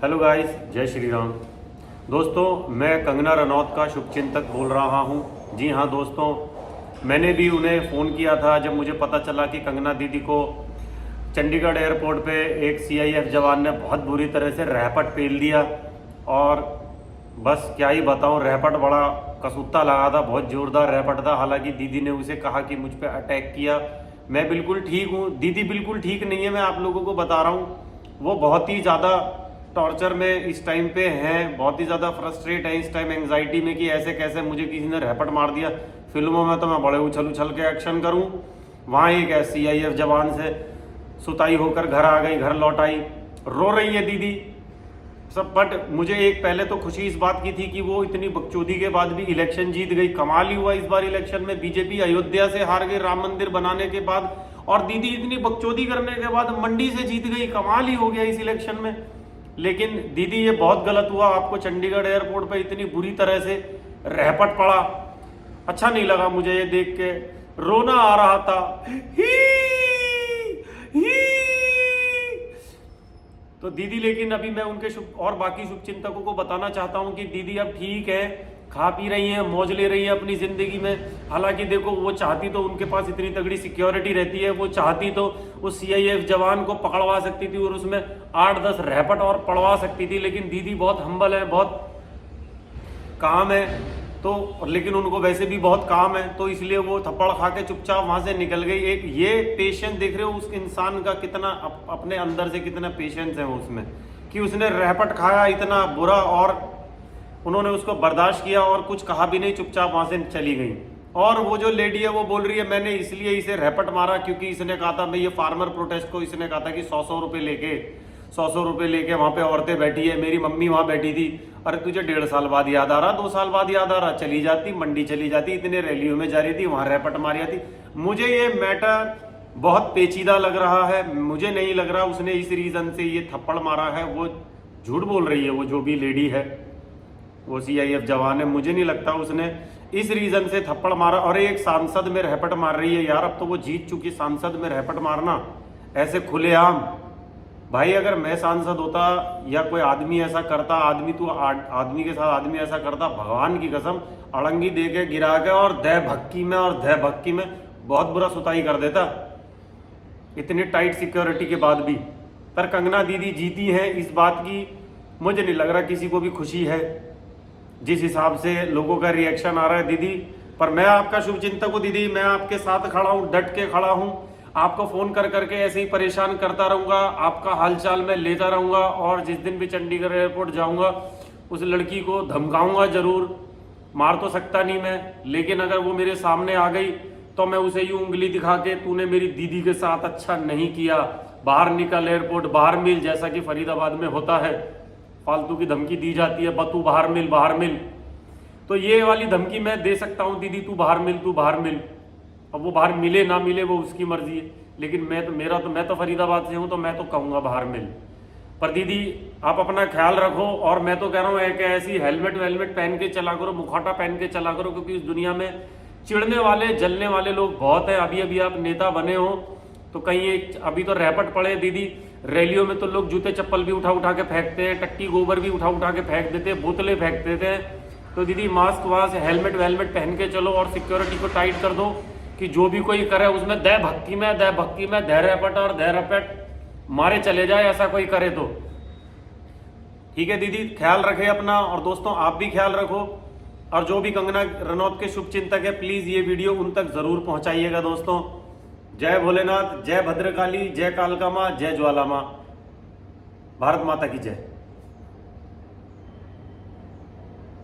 Hello guys, जय श्री राम। दोस्तों, मैं कंगना रनौत का शुभचिंतक बोल रहा हूं। जी हाँ दोस्तों, मैंने भी उन्हें फ़ोन किया था जब मुझे पता चला कि कंगना दीदी को चंडीगढ़ एयरपोर्ट पे एक सीआईएफ जवान ने बहुत बुरी तरह से रहपट पेल दिया। और बस क्या ही बताऊं, रहपट बड़ा कसूता लगा था, बहुत ज़ोरदार रहपट था। हालांकि दीदी ने उसे कहा कि मुझ पर अटैक किया। मैं बिल्कुल ठीक हूँ, दीदी बिल्कुल ठीक नहीं है। मैं आप लोगों को बता रहा हूँ, वो बहुत ही ज़्यादा टॉर्चर में इस टाइम पे हैं, बहुत ही ज़्यादा फ्रस्ट्रेट है इस टाइम, एंग्जाइटी में कि ऐसे कैसे मुझे किसी ने रहपट मार दिया। फिल्मों में तो मैं बड़े उछल उछल के एक्शन करूं, वहाँ एक सीआईएफ जवान से सुताई होकर घर आ गई, घर लौट आई, रो रही है दीदी सब। बट मुझे एक पहले तो खुशी इस बात की थी कि वो इतनी बकचोदी के बाद भी इलेक्शन जीत गई। कमाल ही हुआ इस बार इलेक्शन में, बीजेपी अयोध्या से हार गई राम मंदिर बनाने के बाद, और दीदी इतनी बकचोदी करने के बाद मंडी से जीत गई। कमाल ही हो गया इस इलेक्शन में। लेकिन दीदी ये बहुत गलत हुआ, आपको चंडीगढ़ एयरपोर्ट पे इतनी बुरी तरह से रहपट पड़ा। अच्छा नहीं लगा मुझे ये देख के, रोना आ रहा था। ही तो दीदी, लेकिन अभी मैं उनके शुभ और बाकी शुभचिंतकों को बताना चाहता हूं कि दीदी अब ठीक है, खा पी रही हैं, मौज ले रही हैं अपनी जिंदगी में। हालांकि देखो, वो चाहती तो, उनके पास इतनी तगड़ी सिक्योरिटी रहती है, वो चाहती तो उस सीआईएफ जवान को पकड़वा सकती थी और उसमें 8-10 रहपट और पड़वा सकती थी। लेकिन दीदी बहुत हम्बल है, बहुत काम है तो, लेकिन उनको वैसे भी बहुत काम है, तो इसलिए वो थप्पड़ खा के चुपचाप वहां से निकल गई। एक ये पेशेंस देख रहे हो उस इंसान का, कितना अपने अंदर से कितना पेशेंस है उसमें, कि उसने रहपट खाया इतना बुरा और उन्होंने उसको बर्दाश्त किया और कुछ कहा भी नहीं, चुपचाप वहां से चली गई। और वो जो लेडी है वो बोल रही है मैंने इसलिए इसे रहपट मारा क्योंकि इसने कहा था, मैं ये फार्मर प्रोटेस्ट को इसने कहा था कि 100-100 रुपये लेके 100-100 रुपये लेके वहां पे औरतें बैठी है, मेरी मम्मी वहां बैठी थी। अरे तुझे 1.5 साल बाद याद आ रहा, 2 साल बाद याद आ रहा, चली जाती मंडी, चली जाती, इतने रैलियों में जा रही थी, वहां रहपट मारी जाती। मुझे ये मैटर बहुत पेचीदा लग रहा है। मुझे नहीं लग रहा उसने इस रीजन से ये थप्पड़ मारा है। वो झूठ बोल रही है, वो जो भी लेडी है, वो सीआईएफ जवान है, मुझे नहीं लगता उसने इस रीजन से थप्पड़ मारा। और एक सांसद में रहपट मार रही है यार, अब तो वो जीत चुकी, सांसद में रहपट मारना ऐसे खुलेआम। भाई अगर मैं सांसद होता या कोई आदमी ऐसा करता, आदमी के साथ आदमी ऐसा करता, भगवान की कसम अड़ंगी दे के गिरा के और दह भक्की में बहुत बुरा सुताई कर देता, इतनी टाइट सिक्योरिटी के बाद भी। पर कंगना दीदी जीती हैं, इस बात की मुझे नहीं लग रहा किसी को भी खुशी है, जिस हिसाब से लोगों का रिएक्शन आ रहा है दीदी। पर मैं आपका शुभचिंतक हूँ दीदी, मैं आपके साथ खड़ा हूँ, डट के खड़ा हूँ। आपको फोन कर करके ऐसे ही परेशान करता रहूंगा, आपका हालचाल मैं लेता रहूंगा, और जिस दिन भी चंडीगढ़ एयरपोर्ट जाऊंगा उस लड़की को धमकाऊंगा जरूर। मार तो सकता नहीं मैं, लेकिन अगर वो मेरे सामने आ गई तो मैं उसे यूं उंगली दिखा के, तूने मेरी दीदी के साथ अच्छा नहीं किया, बाहर निकल, एयरपोर्ट बाहर मिल, जैसा कि फरीदाबाद में होता है, फालतू की धमकी दी जाती है, तू बाहर मिल। तो ये वाली धमकी मैं दे सकता हूँ, दीदी तू बाहर मिल। अब वो बाहर मिले ना मिले वो उसकी मर्जी है, लेकिन मैं तो फरीदाबाद से हूँ, तो मैं तो कहूँगा बाहर मिल। पर दीदी आप अपना ख्याल रखो, और मैं तो कह रहा हूँ एक ऐसी हेलमेट पहन के चला करो, मुखौटा पहन के चला करो, क्योंकि इस दुनिया में चिढ़ने वाले, जलने वाले लोग बहुत हैं। अभी आप नेता बने हो तो कहीं अभी तो रहपट पड़े दीदी, रैलियों में तो लोग जूते चप्पल भी उठा के फेंकते हैं, टट्टी गोबर भी उठा के फेंक देते हैं, बोतलें फेंक देते हैं। तो दीदी मास्क वास्क हेलमेट पहन के चलो, और सिक्योरिटी को टाइट कर दो कि जो भी कोई करे उसमें दह भक्ति में दह रहपट और दह रपट मारे चले जाए, ऐसा कोई करे तो। ठीक है दीदी, ख्याल रखे अपना, और दोस्तों आप भी ख्याल रखो। और जो भी कंगना रनौत के शुभचिंतक है, प्लीज ये वीडियो उन तक जरूर पहुंचाइएगा दोस्तों। जय भोलेनाथ, जय भद्रकाली, जय कालका माँ, जय ज्वाला माँ, भारत माता की जय।